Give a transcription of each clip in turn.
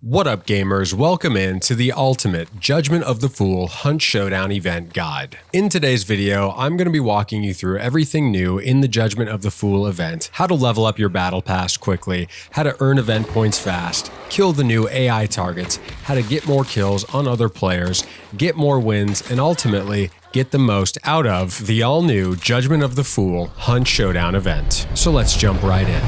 What up, gamers? Welcome in to the ultimate Judgment of the Fool Hunt Showdown event guide. In today's video, I'm going to be walking you through everything new in the Judgment of the Fool event, how to level up your battle pass quickly, how to earn event points fast, kill the new AI targets, how to get more kills on other players, get more wins, and ultimately get the most out of the all-new Judgment of the Fool Hunt Showdown event. So let's jump right in.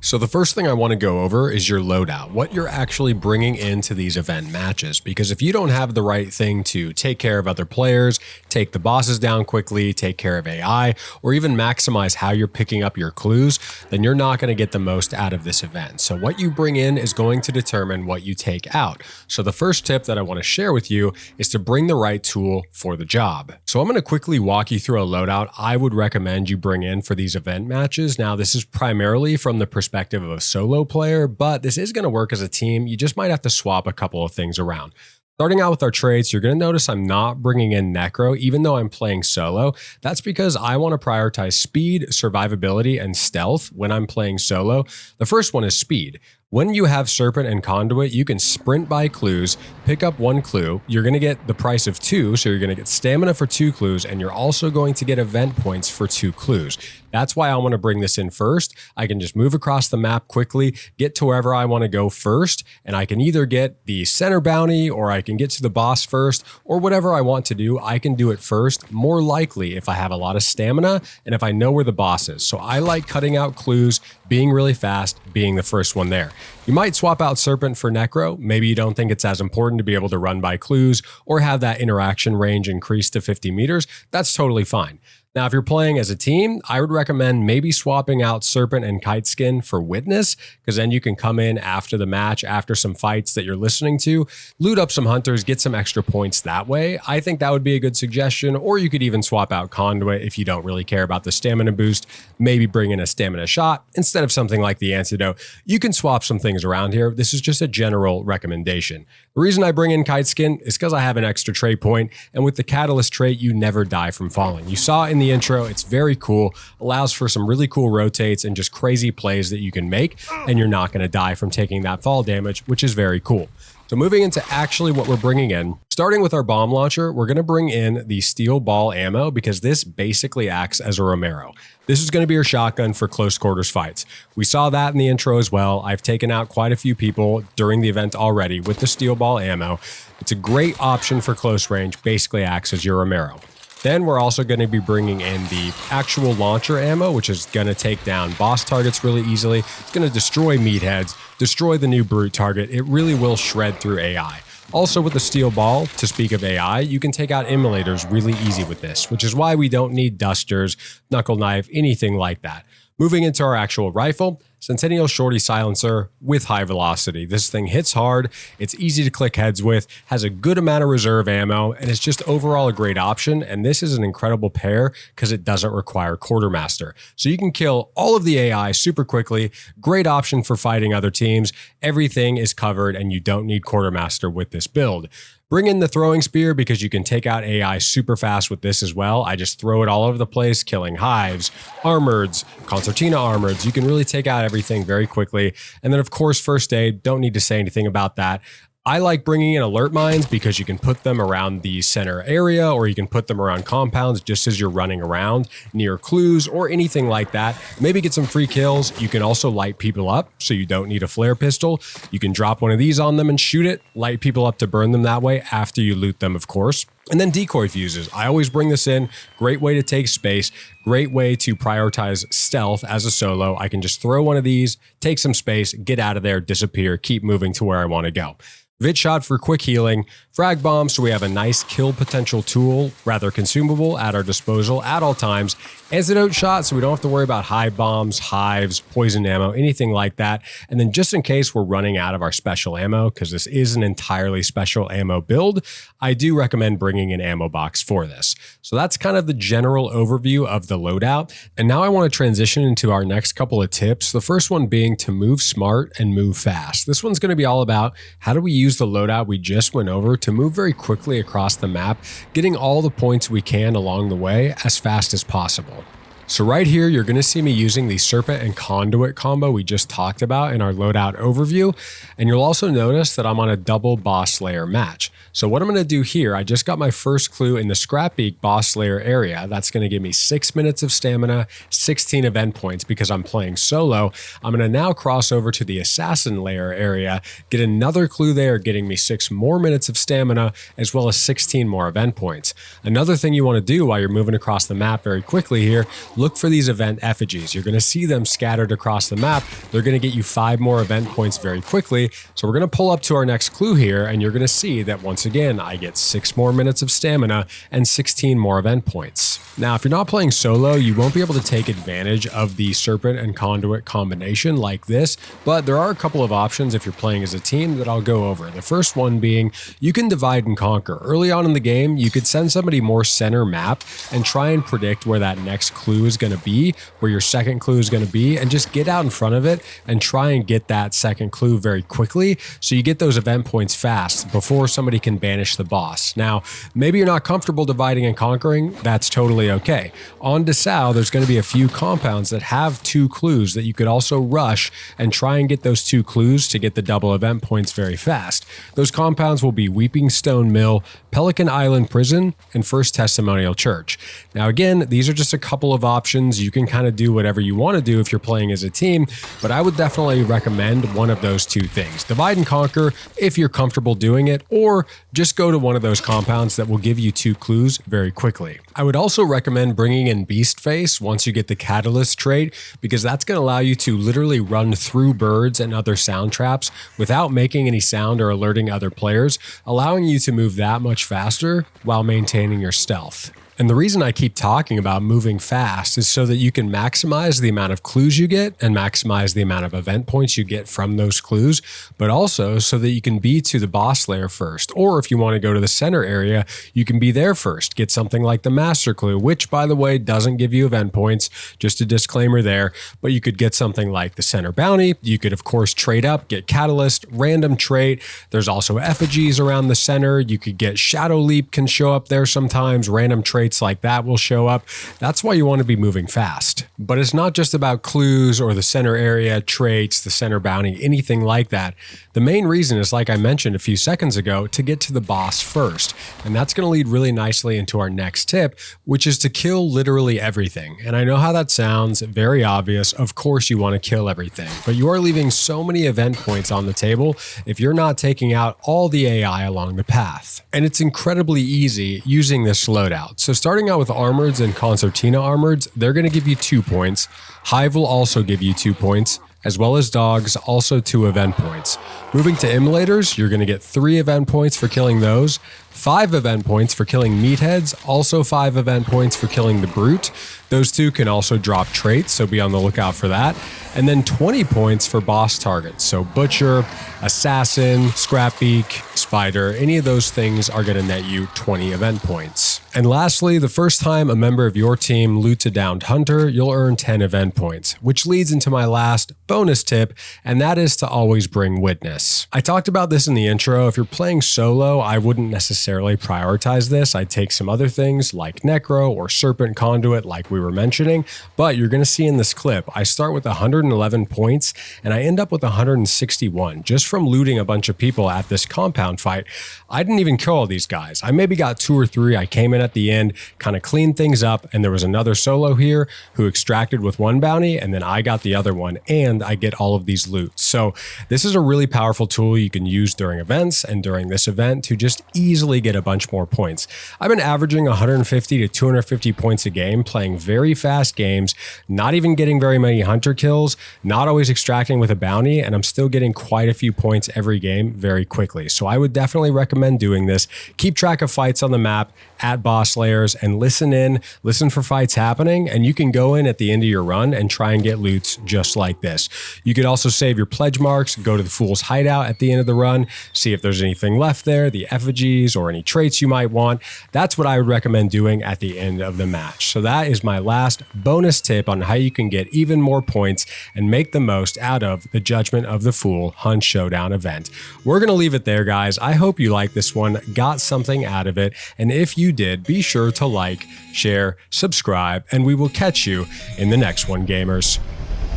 So the first thing I want to go over is your loadout, what you're actually bringing into these event matches, because if you don't have the right thing to take care of other players, take the bosses down quickly, take care of AI, or even maximize how you're picking up your clues, then you're not going to get the most out of this event. So what you bring in is going to determine what you take out. So the first tip that I want to share with you is to bring the right tool for the job. So I'm going to quickly walk you through a loadout I would recommend you bring in for these event matches. Now, this is primarily from the perspective of a solo player, but this is going to work as a team. You just might have to swap a couple of things around. Starting out with our traits, you're going to notice I'm not bringing in Necro, even though I'm playing solo. That's because I want to prioritize speed, survivability, and stealth when I'm playing solo. The first one is speed. When you have Serpent and Conduit, you can sprint by clues, pick up one clue. You're going to get the price of 2, so you're going to get stamina for 2 clues, and you're also going to get event points for 2 clues. That's why I want to bring this in first. I can just move across the map quickly, get to wherever I want to go first, and I can either get the center bounty, or I can get to the boss first, or whatever I want to do, I can do it first, more likely if I have a lot of stamina and if I know where the boss is. So I like cutting out clues, being really fast, being the first one there. You might swap out Serpent for Necro. Maybe you don't think it's as important to be able to run by clues or have that interaction range increased to 50 meters. That's totally fine. Now, if you're playing as a team, I would recommend maybe swapping out Serpent and Kite Skin for Witness, because then you can come in after the match, after some fights that you're listening to, loot up some hunters, get some extra points that way. I think that would be a good suggestion, or you could even swap out Conduit if you don't really care about the stamina boost. Maybe bring in a stamina shot instead of something like the antidote. You can swap some things around here. This is just a general recommendation. The reason I bring in Kite Skin is because I have an extra trait point, and with the Catalyst trait, you never die from falling. You saw in the intro, it's very cool, allows for some really cool rotates and just crazy plays that you can make, and you're not going to die from taking that fall damage, which is very cool. So moving into actually what we're bringing in, starting with our bomb launcher, we're going to bring in the steel ball ammo because this basically acts as a Romero. This is going to be your shotgun for close quarters fights. We saw that in the intro as well. I've taken out quite a few people during the event already with the steel ball ammo. It's a great option for close range, basically acts as your Romero. Then we're also going to be bringing in the actual launcher ammo, which is going to take down boss targets really easily. It's going to destroy meatheads, destroy the new brute target. It really will shred through AI. Also with the steel ball, to speak of AI, you can take out immolators really easy with this, which is why we don't need dusters, knuckle knife, anything like that. Moving into our actual rifle, Centennial Shorty Silencer with high velocity. This thing hits hard, it's easy to click heads with, has a good amount of reserve ammo, and it's just overall a great option. And this is an incredible pair because it doesn't require Quartermaster. So you can kill all of the AI super quickly. Great option for fighting other teams. Everything is covered and you don't need Quartermaster with this build. Bring in the throwing spear because you can take out AI super fast with this as well. I just throw it all over the place, killing hives, armoreds, concertina armoreds. You can really take out everything very quickly. And then of course, first aid, don't need to say anything about that. I like bringing in alert mines because you can put them around the center area, or you can put them around compounds just as you're running around near clues or anything like that. Maybe get some free kills. You can also light people up, so you don't need a flare pistol. You can drop one of these on them and shoot it, light people up to burn them that way after you loot them, of course. And then decoy fuses. I always bring this in. Great way to take space. Great way to prioritize stealth as a solo. I can just throw one of these, take some space, get out of there, disappear, keep moving to where I want to go. Vit shot for quick healing, frag bomb so we have a nice kill potential tool, rather consumable, at our disposal at all times. Antidote shot so we don't have to worry about hive bombs, hives, poison ammo, anything like that. And then just in case we're running out of our special ammo, because this is an entirely special ammo build, I do recommend bringing an ammo box for this. So that's kind of the general overview of the loadout. And now I want to transition into our next couple of tips. The first one being to move smart and move fast. This one's going to be all about how do we use the loadout we just went over to move very quickly across the map, getting all the points we can along the way as fast as possible. So right here, you're going to see me using the Serpent and Conduit combo we just talked about in our loadout overview. And you'll also notice that I'm on a double boss slayer match. So what I'm going to do here, I just got my first clue in the Scrapbeak boss slayer area. That's going to give me 6 minutes of stamina, 16 event points because I'm playing solo. I'm going to now cross over to the assassin layer area, get another clue there, getting me 6 more minutes of stamina, as well as 16 more event points. Another thing you want to do while you're moving across the map very quickly here, look for these event effigies. You're going to see them scattered across the map. They're going to get you 5 more event points very quickly. So we're going to pull up to our next clue here, and you're going to see that once again, I get 6 more minutes of stamina and 16 more event points. Now, if you're not playing solo, you won't be able to take advantage of the Serpent and Conduit combination like this, but there are a couple of options if you're playing as a team that I'll go over. The first one being you can divide and conquer. Early on in the game, you could send somebody more center map and try and predict where that next clue is going to be, where your second clue is going to be, and just get out in front of it and try and get that second clue very quickly so you get those event points fast before somebody can banish the boss. Now, maybe you're not comfortable dividing and conquering. That's totally okay. On Dessau, there's going to be a few compounds that have 2 clues that you could also rush and try and get those 2 clues to get the double event points very fast. Those compounds will be Weeping Stone Mill, Pelican Island Prison, and First Testimonial Church. Now again, these are just a couple of options. You can kind of do whatever you want to do if you're playing as a team, but I would definitely recommend one of those 2 things. Divide and conquer if you're comfortable doing it, or just go to one of those compounds that will give you 2 clues very quickly. I would also recommend bringing in Beast Face once you get the Catalyst trait, because that's going to allow you to literally run through birds and other sound traps without making any sound or alerting other players, allowing you to move that much faster while maintaining your stealth. And the reason I keep talking about moving fast is so that you can maximize the amount of clues you get and maximize the amount of event points you get from those clues, but also so that you can be to the boss layer first. Or if you want to go to the center area, you can be there first. Get something like the master clue, which by the way, doesn't give you event points, just a disclaimer there, but you could get something like the center bounty. You could of course trade up, get catalyst, random trait. There's also effigies around the center. You could get shadow leap can show up there sometimes, random traits like that will show up. That's why you want to be moving fast. But it's not just about clues or the center area, traits, the center bounty, anything like that. The main reason is, like I mentioned a few seconds ago, to get to the boss first. And that's going to lead really nicely into our next tip, which is to kill literally everything. And I know how that sounds, very obvious. Of course you want to kill everything, but you are leaving so many event points on the table if you're not taking out all the AI along the path. And it's incredibly easy using this loadout. So starting out with Armoreds and Concertina Armoreds, they're going to give you 2 points. Hive will also give you 2 points, as well as dogs, also 2 event points. Moving to Immolators, you're going to get 3 event points for killing those, 5 event points for killing Meatheads, also 5 event points for killing the Brute. Those 2 can also drop traits, so be on the lookout for that. And then 20 points for boss targets. So Butcher, Assassin, Scrapbeak, Spider, any of those things are going to net you 20 event points. And lastly, the first time a member of your team loots a downed hunter, you'll earn 10 event points, which leads into my last bonus tip, and that is to always bring Witness. I talked about this in the intro. If you're playing solo, I wouldn't necessarily prioritize this. I'd take some other things like Necro or Serpent Conduit like we were mentioning, but you're going to see in this clip, I start with 111 points and I end up with 161 just from looting a bunch of people at this compound fight. I didn't even kill all these guys. I maybe got 2 or 3. I came in at the end, kind of cleaned things up, and there was another solo here who extracted with 1 bounty, and then I got the other one, and I get all of these loots. So this is a really powerful tool you can use during events and during this event to just easily get a bunch more points. I've been averaging 150 to 250 points a game, playing very fast games, not even getting very many hunter kills, not always extracting with a bounty, and I'm still getting quite a few points every game very quickly. So I would definitely recommend doing this. Keep track of fights on the map at boss layers and listen for fights happening, and you can go in at the end of your run and try and get loots just like this. You could also save your pledge marks, go to the Fool's Hideout at the end of the run, see if there's anything left there, the effigies or any traits you might want. That's what I would recommend doing at the end of the match. So that is my last bonus tip on how you can get even more points and make the most out of the Judgment of the Fool Hunt Showdown event. We're going to leave it there, guys. I hope you liked this one, got something out of it, and if you did, be sure to like, share, subscribe, and we will catch you in the next one, gamers.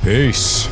Peace.